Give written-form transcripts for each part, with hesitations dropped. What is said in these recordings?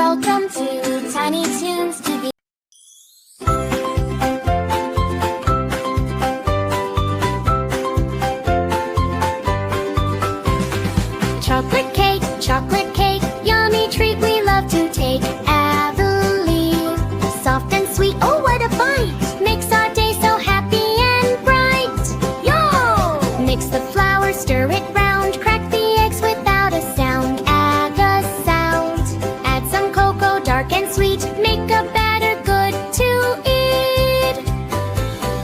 Welcome to Tiny Toons TV. Chocolate cake, yummy treat we love to take. Avonlea, soft and sweet, oh what a bite! Makes our day so happy and bright. Yo! Mix the flour, stir it round, crack the eggs without a sound. Add a sound, add some cocoa, dark and sweet, make a batter good to eat.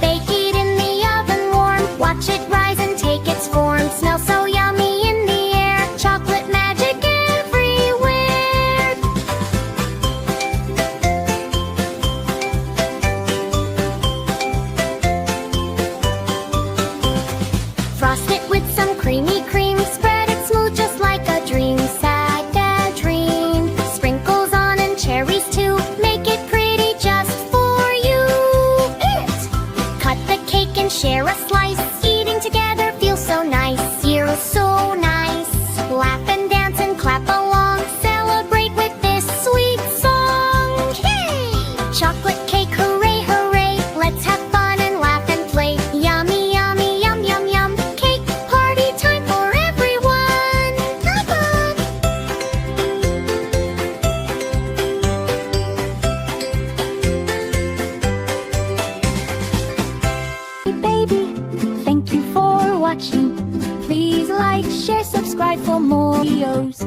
Bake it in the oven warm, watch it rise and take its form. Smell so yummy in the air, chocolate magic everywhere. Frost it with some creamy cream, spread it smooth just like a dream. Sag-a-dream, sprinkles on and cherries too, make it pretty just for you. Eat! Cut the cake and share a slice, eating together feels so nice. Feels so nice. Laugh and dance and clap along, celebrate with this sweet song. Yay! Chocolate cake, hooray, hooray, let's have fun and laugh and play. Yummy, yummy, yum, yum, yum, cake party time for everyone. Come on! Hey baby, thank you for watching. Please like, share, subscribe for more videos.